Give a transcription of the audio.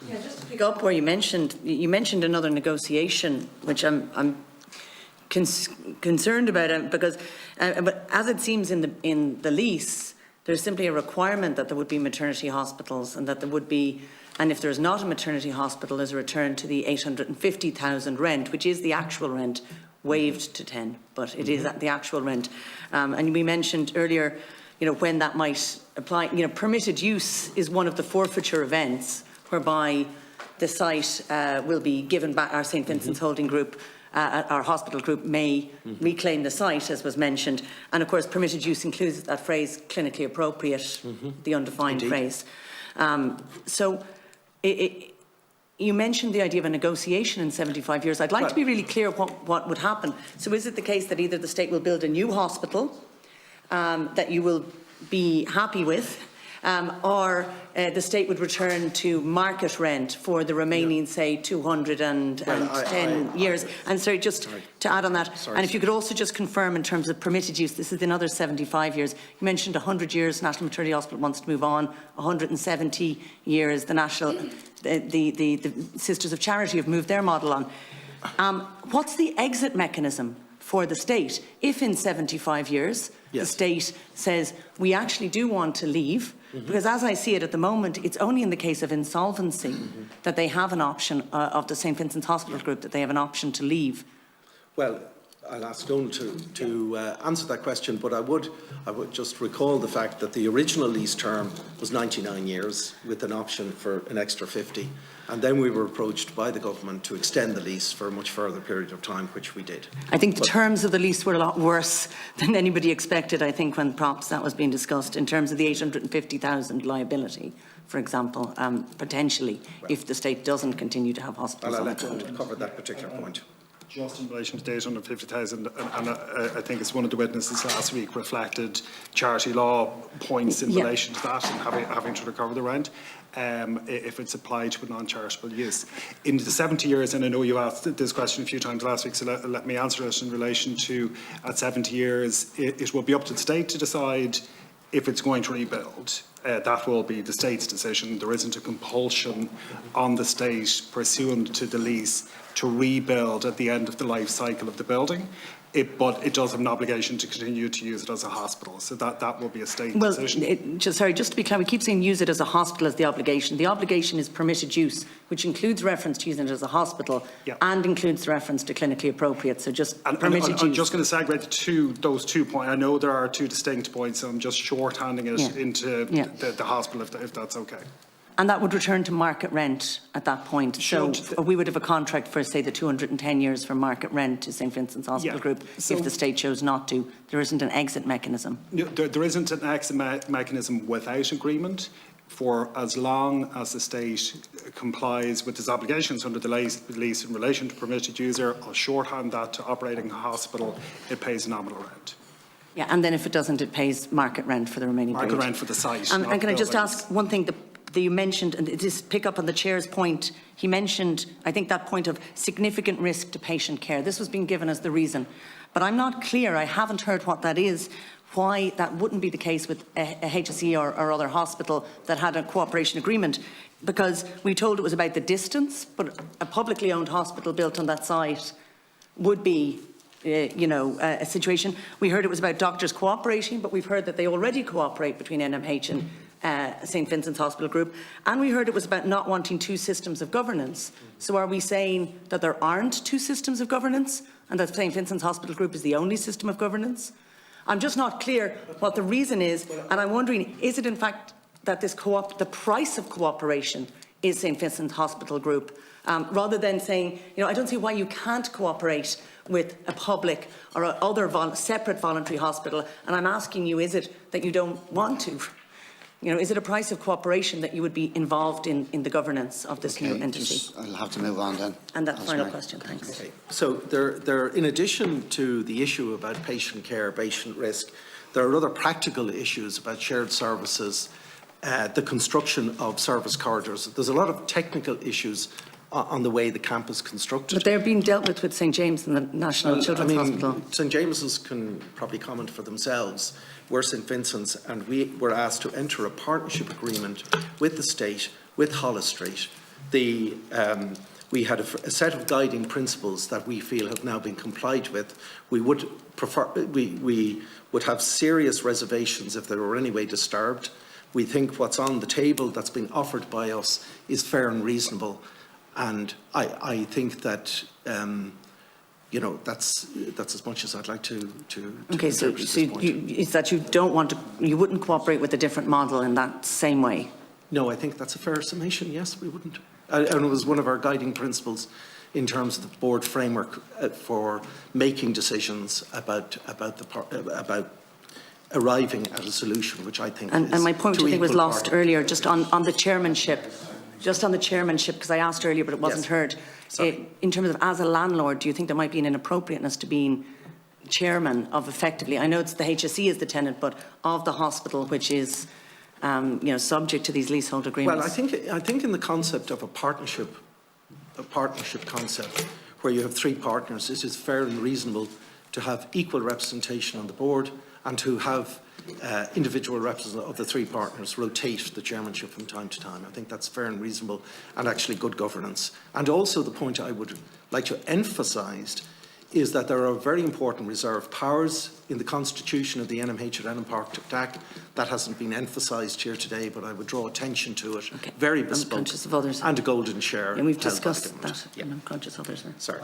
Yeah, just to pick up where you mentioned another negotiation, which I'm concerned about, because but as it seems in the lease, there's simply a requirement that there would be maternity hospitals, and that there would be, and if there's not a maternity hospital, there's a return to the 850,000 rent, which is the actual rent, waived to 10, but it is the actual rent. And we mentioned earlier, when that might apply. Permitted use is one of the forfeiture events whereby the site will be given back. Our St Vincent's Holding Group, our hospital group, may reclaim the site, as was mentioned. And of course, permitted use includes that phrase, clinically appropriate, the undefined phrase. You mentioned the idea of a negotiation in 75 years. I'd like to be really clear what would happen. So is it the case that either the state will build a new hospital that you will be happy with, or the state would return to market rent for the remaining, say, 210 years? And sorry, just to add on that, and if you could also just confirm in terms of permitted use, this is another 75 years. You mentioned 100 years, National Maternity Hospital wants to move on, 170 years, the Sisters of Charity have moved their model on. What's the exit mechanism for the state if in 75 years the state says, we actually do want to leave? Because as I see it at the moment, it's only in the case of insolvency that they have an option, of the St Vincent's Hospital Group, that they have an option to leave. Well, I'll ask Donald to answer that question, but I would just recall the fact that the original lease term was 99 years with an option for an extra 50, and then we were approached by the government to extend the lease for a much further period of time, which we did. I think the terms of the lease were a lot worse than anybody expected, I think, when perhaps that was being discussed, in terms of the 850,000 liability, for example, potentially, if the state doesn't continue to have hospitals. I'll let Donald cover that particular point. Just in relation to the 850,000, and I think it's one of the witnesses last week reflected charity law points in relation to that, and having to recover the rent if it's applied to a non-charitable use. In the 70 years, and I know you asked this question a few times last week, so let me answer it in relation to, at 70 years, it will be up to the state to decide if it's going to rebuild. That will be the state's decision. There isn't a compulsion on the state pursuant to the lease to rebuild at the end of the life cycle of the building. But it does have an obligation to continue to use it as a hospital. So that will be a state decision. Just to be clear, we keep saying use it as a hospital as the obligation. The obligation is permitted use, which includes reference to using it as a hospital and includes reference to clinically appropriate. So just permitted use. I'm just going to segue to those 2 points. I know there are 2 distinct points, so I'm just shorthanding it into the hospital, if that's okay. And that would return to market rent at that point. So we would have a contract for, say, the 210 years for market rent to St Vincent's Hospital Group if the state chose not to. There isn't an exit mechanism. There isn't an exit mechanism without agreement for as long as the state complies with its obligations under the lease in relation to permitted user. I'll shorthand that to operating a hospital. It pays nominal rent. Yeah, and then if it doesn't, it pays market rent for the remaining period. Market rent for the site. And can I just ask one thing? That you mentioned, and just pick up on the Chair's point, he mentioned, I think, that point of significant risk to patient care. This was being given as the reason. But I'm not clear, I haven't heard what that is, why that wouldn't be the case with a HSE or other hospital that had a cooperation agreement, because we told it was about the distance, but a publicly owned hospital built on that site would be a situation. We heard it was about doctors cooperating, but we've heard that they already cooperate between NMH and St Vincent's Hospital Group, and we heard it was about not wanting 2 systems of governance. So are we saying that there aren't 2 systems of governance and that St Vincent's Hospital Group is the only system of governance? I'm just not clear what the reason is, and I'm wondering, is it in fact that this the price of cooperation is St Vincent's Hospital Group, rather than saying, I don't see why you can't cooperate with a public or other separate voluntary hospital, and I'm asking you, is it that you don't want to? Is it a price of cooperation that you would be involved in the governance of this new entity? I'll have to move on then. And that final question, thanks. Okay. So there, in addition to the issue about patient care, patient risk, there are other practical issues about shared services, the construction of service corridors. There's a lot of technical issues on the way the camp is constructed. But they're being dealt with St James and the National Children's Hospital. St James's can probably comment for themselves. We're St Vincent's, and we were asked to enter a partnership agreement with the state, with Hollis Street, we had a set of guiding principles that we feel have now been complied with. We would have serious reservations if they were in any way disturbed. We think what's on the table that's been offered by us is fair and reasonable, and I think that that's as much as I'd like to Okay, so is that you wouldn't cooperate with a different model in that same way? No, I think that's a fair summation. Yes, we wouldn't. And it was one of our guiding principles in terms of the board framework for making decisions about arriving at a solution, which I think and my point, I think, was lost earlier, just on the chairmanship. Just on the chairmanship, because I asked earlier, but it wasn't heard. In terms of, as a landlord, do you think there might be an inappropriateness to being chairman of, effectively, I know it's the HSE is the tenant, but of the hospital, which is subject to these leasehold agreements? Well, I think in the concept of a partnership concept, where you have three partners, it is fair and reasonable to have equal representation on the board and to have individual representatives of the three partners rotate the chairmanship from time to time. I think that's fair and reasonable and actually good governance. And also the point I would like to emphasise is that there are very important reserved powers in the constitution of the NMH and NMPAC. That hasn't been emphasised here today, but I would draw attention to it. Okay. Very bespoke. I'm conscious of others. And a golden share. And we've discussed that, yeah. and I'm conscious of others. Sorry.